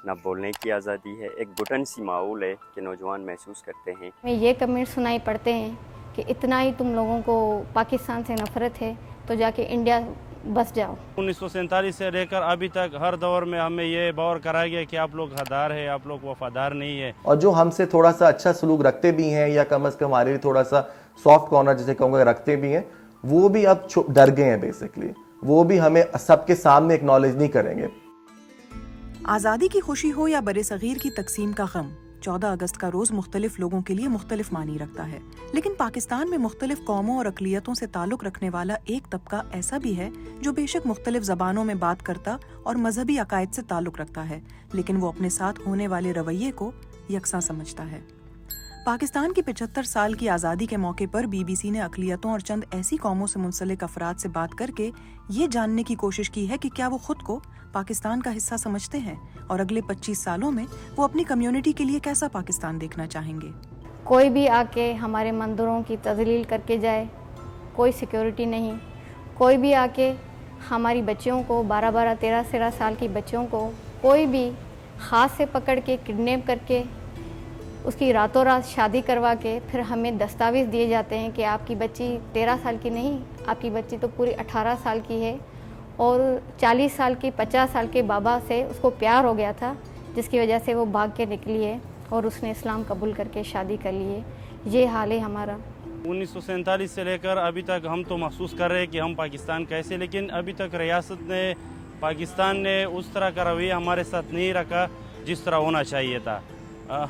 نہ بولنے کی آزادی ہے. ایک گھٹن سی ماحول ہے کہ نوجوان محسوس کرتے ہیں. میں یہ کمنٹ سنائی پڑتے ہیں کہ اتنا ہی تم لوگوں کو پاکستان سے نفرت ہے تو جا کے انڈیا بس جاؤ. 1947 سے لے کر ابھی تک ہر دور میں ہمیں یہ باور کرایا گیا کہ آپ لوگ غدار ہیں, آپ لوگ وفادار نہیں ہیں. اور جو ہم سے تھوڑا سا اچھا سلوک رکھتے بھی ہیں یا کم از کم ہمارے لیے تھوڑا سا سافٹ کارنر جسے کہوں گا رکھتے بھی ہیں, وہ بھی اب ڈر گئے ہیں بیسکلی. وہ بھی ہمیں سب کے سامنے اکنالج نہیں کریں گے. آزادی کی خوشی ہو یا برِ صغیر کی تقسیم کا غم, 14 اگست کا روز مختلف لوگوں کے لیے مختلف معنی رکھتا ہے. لیکن پاکستان میں مختلف قوموں اور اقلیتوں سے تعلق رکھنے والا ایک طبقہ ایسا بھی ہے جو بے شک مختلف زبانوں میں بات کرتا اور مذہبی عقائد سے تعلق رکھتا ہے, لیکن وہ اپنے ساتھ ہونے والے رویے کو یکساں سمجھتا ہے. پاکستان کی 75 سال کی آزادی کے موقع پر بی بی سی نے اقلیتوں اور چند ایسی قوموں سے منسلک افراد سے بات کر کے یہ جاننے کی کوشش کی ہے کہ کیا وہ خود کو پاکستان کا حصہ سمجھتے ہیں اور اگلے 25 سالوں میں وہ اپنی کمیونٹی کے لیے کیسا پاکستان دیکھنا چاہیں گے. کوئی بھی آ کے ہمارے مندروں کی تذلیل کر کے جائے, کوئی سیکیورٹی نہیں. کوئی بھی آ کے ہماری بچیوں کو 12 13 سال کی بچیوں کو کوئی بھی ہاتھ سے پکڑ کے کڈنیپ کر کے اس کی راتوں رات شادی کروا کے پھر ہمیں دستاویز دیے جاتے ہیں کہ آپ کی بچی 13 سال کی نہیں, آپ کی بچی تو پوری 18 سال کی ہے اور 40 سال کی 50 سال کے بابا سے اس کو پیار ہو گیا تھا جس کی وجہ سے وہ بھاگ کے نکلی ہے اور اس نے اسلام قبول کر کے شادی کر لی ہے. یہ حال ہے ہمارا. 1947 سے لے کر ابھی تک ہم تو محسوس کر رہے ہیں کہ ہم پاکستان کیسے, لیکن ابھی تک ریاست نے, پاکستان نے اس طرح کا رویہ ہمارے ساتھ نہیں رکھا جس طرح ہونا چاہیے تھا.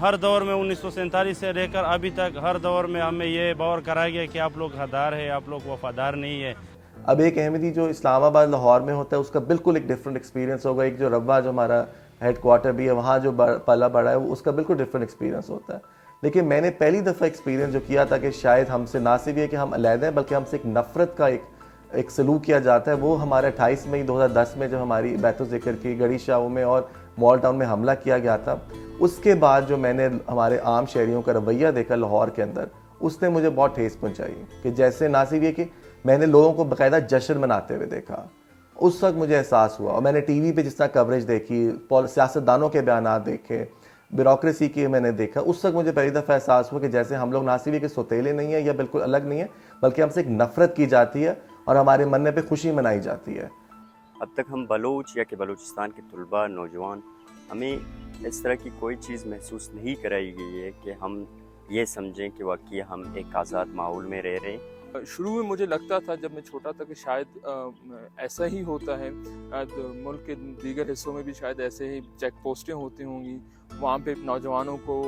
ہر دور میں 1947 سے لے کر ابھی تک ہر دور میں ہمیں یہ باور کرایا گیا کہ آپ لوگ غدار ہیں, آپ لوگ وفادار نہیں ہیں. اب ایک احمدی جو اسلام آباد لاہور میں ہوتا ہے اس کا بالکل ایک ڈفرینٹ ایکسپیرینس ہوگا. ایک جو روا جو ہمارا ہیڈ کوارٹر بھی ہے وہاں جو پلا بڑا ہے اس کا بالکل ڈفرینٹ ایکسپیرینس ہوتا ہے. لیکن میں نے پہلی دفعہ ایکسپیرینس جو کیا تھا کہ شاید ہم سے نہ صرف یہ کہ ہم علیحدہ ہیں بلکہ ہم سے ایک نفرت کا ایک سلوک کیا جاتا ہے. وہ ہمارے 28 مئی 2010 میں جب ہماری بیت الذکر کی گڑی شاہوں میں اور مال ٹاؤن میں حملہ کیا گیا تھا, اس کے بعد جو میں نے ہمارے عام شہریوں کا رویہ دیکھا لاہور کے اندر, اس نے مجھے بہت ٹھیس پہنچائی. کہ جیسے نہ صرف یہ کہ میں نے لوگوں کو باقاعدہ جشن مناتے ہوئے دیکھا, اس وقت مجھے احساس ہوا. اور میں نے ٹی وی پہ جس طرح کوریج دیکھی, سیاستدانوں کے بیانات دیکھے, بیوروکریسی کے میں نے دیکھا, اس وقت مجھے پہلی دفعہ احساس ہوا کہ جیسے ہم لوگ نہ صرف یہ کہ سوتیلے نہیں ہیں یا بالکل الگ نہیں ہیں بلکہ ہم سے ایک نفرت کی جاتی ہے اور ہمارے مرنے پہ خوشی منائی جاتی ہے. اب تک ہم بلوچ یا کہ بلوچستان کے طلباء, نوجوان, ہمیں اس طرح کی کوئی چیز محسوس نہیں کرائی گئی ہے کہ ہم یہ سمجھیں کہ واقعی ہم ایک آزاد ماحول میں رہ رہے ہیں. شروع میں مجھے لگتا تھا جب میں چھوٹا تھا کہ شاید ایسا ہی ہوتا ہے, ملک کے دیگر حصوں میں بھی شاید ایسے ہی چیک پوسٹیں ہوتی ہوں گی, وہاں پہ نوجوانوں کو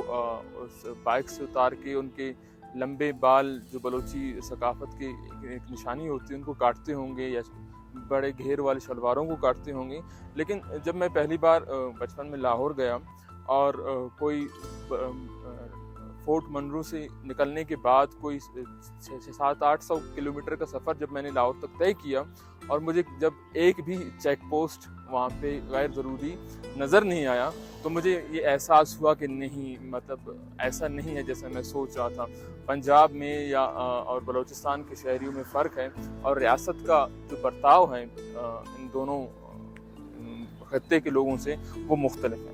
بائک سے اتار کے ان کے لمبے بال جو بلوچی ثقافت کی ایک نشانی ہوتی ہے ان کو کاٹتے ہوں گے یا بڑے گھیر والے شلواروں کو کاٹتے ہوں گے. لیکن جب میں پہلی بار بچپن میں لاہور گیا اور کوئی فورٹ منرو سے نکلنے کے بعد کوئی 700-800 کلومیٹر کا سفر جب میں نے لاہور تک طے کیا اور مجھے جب ایک بھی چیک پوسٹ وہاں پہ غیر ضروری نظر نہیں آیا تو مجھے یہ احساس ہوا کہ نہیں, مطلب ایسا نہیں ہے جیسا میں سوچ رہا تھا. پنجاب میں یا اور بلوچستان کے شہریوں میں فرق ہے اور ریاست کا جو برتاؤ ہے ان دونوں خطے کے لوگوں سے وہ مختلف ہے.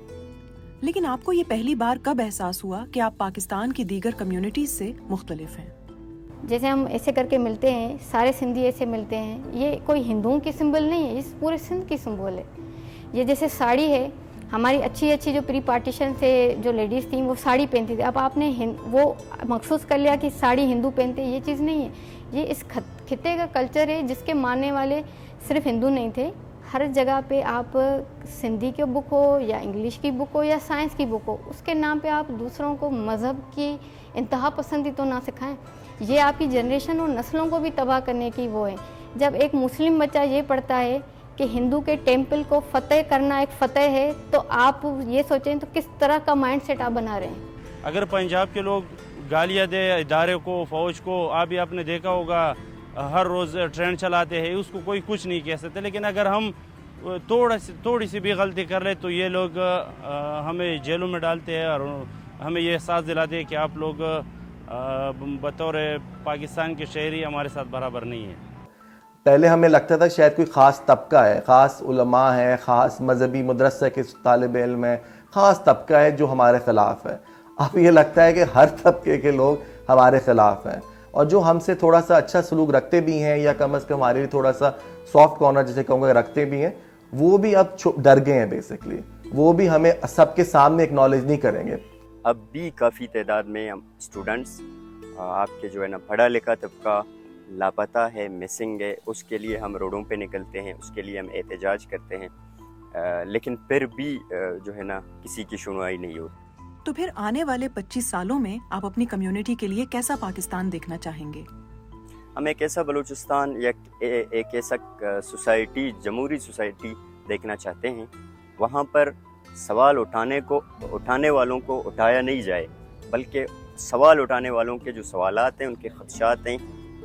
لیکن آپ کو یہ پہلی بار کب احساس ہوا کہ آپ پاکستان کی دیگر کمیونٹیز سے مختلف ہیں؟ جیسے ہم ایسے کر کے ملتے ہیں, سارے سندھی ایسے ملتے ہیں, یہ کوئی ہندوؤں کی سمبل نہیں ہے, یہ پورے سندھ کی سمبل ہے. یہ جیسے ساڑی ہے, ہماری اچھی جو پری پارٹیشن سے جو لیڈیز تھیں وہ ساڑی پہنتی تھی, اب آپ نے وہ مخصوص کر لیا کہ ساڑی ہندو پہنتے, یہ چیز نہیں ہے. یہ اس خطے کا کلچر ہے جس کے ماننے والے صرف ہندو نہیں تھے. ہر جگہ پہ آپ سندھی کی بک ہو یا انگلش کی بک ہو یا سائنس کی بک ہو, اس کے نام پہ آپ دوسروں کو مذہب کی انتہا پسندی تو نہ سکھائیں. یہ آپ کی جنریشن اور نسلوں کو بھی تباہ کرنے کی وہ ہے. جب ایک مسلم بچہ یہ پڑھتا ہے کہ ہندو کے ٹیمپل کو فتح کرنا ایک فتح ہے تو آپ یہ سوچیں تو کس طرح کا مائنڈ سیٹ آپ بنا رہے ہیں. اگر پنجاب کے لوگ گالیاں دے ادارے کو, فوج کو, آپ آپ نے دیکھا ہوگا ہر روز ٹرین چلاتے ہیں, اس کو کوئی کچھ نہیں کہہ سکتے. لیکن اگر ہم تھوڑی سی بھی غلطی کر لیں تو یہ لوگ ہمیں جیلوں میں ڈالتے ہیں اور ہمیں یہ احساس دلاتے ہیں کہ آپ لوگ بطور پاکستان کے شہری ہمارے ساتھ برابر نہیں ہیں. پہلے ہمیں لگتا تھا شاید کوئی خاص طبقہ ہے, خاص علماء ہیں, خاص مذہبی مدرسہ کے طالب علم ہیں, خاص طبقہ ہے جو ہمارے خلاف ہے. اب یہ لگتا ہے کہ ہر طبقے کے لوگ ہمارے خلاف ہیں, اور جو ہم سے تھوڑا سا اچھا سلوک رکھتے بھی ہیں یا کم از کم ہمارے لیے تھوڑا سا سافٹ کارنر جسے کہوں گا رکھتے بھی ہیں, وہ بھی اب ڈر گئے ہیں بیسکلی. وہ بھی ہمیں سب کے سامنے اکنالج نہیں کریں گے. اب بھی کافی تعداد میں ہم اسٹوڈنٹس آپ کے جو ہے نا پڑھا لکھا طبقہ لاپتہ ہے, مسنگ ہے, اس کے لیے ہم روڈوں پہ نکلتے ہیں, اس کے لیے ہم احتجاج کرتے ہیں, لیکن پھر بھی جو ہے نا کسی کی سنوائی نہیں ہوتی. تو پھر آنے والے 25 سالوں میں آپ اپنی کمیونٹی کے لیے کیسا پاکستان دیکھنا چاہیں گے؟ ہم ایک ایسا بلوچستان یا ایک ایسا سوسائٹی, جمہوری سوسائٹی دیکھنا چاہتے ہیں وہاں پر سوال اٹھانے والوں کو اٹھایا نہیں جائے, بلکہ سوال اٹھانے والوں کے جو سوالات ہیں, ان کے خدشات ہیں,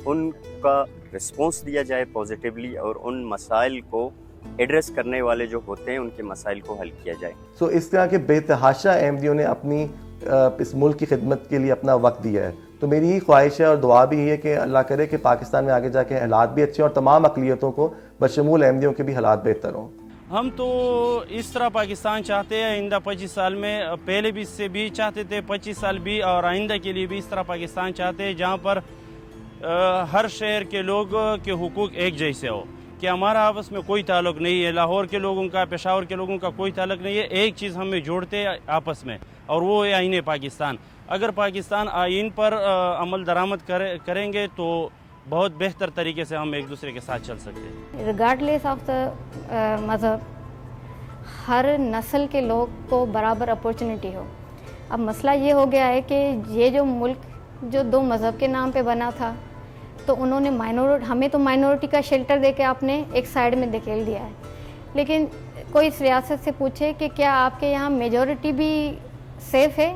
ان کا رسپانس دیا جائے پازیٹیولی, اور ان مسائل کو ایڈریس کرنے والے جو ہوتے ہیں ان کے مسائل کو حل کیا جائے. اس طرح کے بے تحاشا احمدیوں نے اپنی اس ملک کی خدمت کے لیے اپنا وقت دیا ہے. تو میری یہ خواہش ہے اور دعا بھی ہے کہ اللہ کرے کہ پاکستان میں آگے جا کے حالات بھی اچھے اور تمام اقلیتوں کو بشمول احمدیوں کے بھی حالات بہتر ہوں. ہم تو اس طرح پاکستان چاہتے ہیں آئندہ 25 سال میں, پہلے بھی اس سے بھی چاہتے تھے, 25 سال بھی, اور آئندہ کے لیے بھی اس طرح پاکستان چاہتے ہیں جہاں پر ہر شہر کے لوگ کے حقوق ایک جیسے ہو, کہ ہمارا آپس میں کوئی تعلق نہیں ہے, لاہور کے لوگوں کا, پشاور کے لوگوں کا کوئی تعلق نہیں ہے. ایک چیز ہمیں جوڑتے ہیں آپس میں, اور وہ ہے آئین پاکستان. اگر پاکستان آئین پر عمل درآمد کریں گے تو بہت بہتر طریقے سے ہم ایک دوسرے کے ساتھ چل سکتے ہیں. ریگارڈلیس آف دا مذہب, ہر نسل کے لوگ کو برابر اپورچونٹی ہو. اب مسئلہ یہ ہو گیا ہے کہ یہ جو ملک جو 2 مذہب کے نام پہ بنا تھا, تو انہوں نے ہمیں تو مائنورٹی کا شیلٹر دے کے آپ نے ایک سائیڈ میں دھکیل دیا ہے. لیکن کوئی اس ریاست سے پوچھے کہ کیا آپ کے یہاں میجورٹی بھی سیف ہے,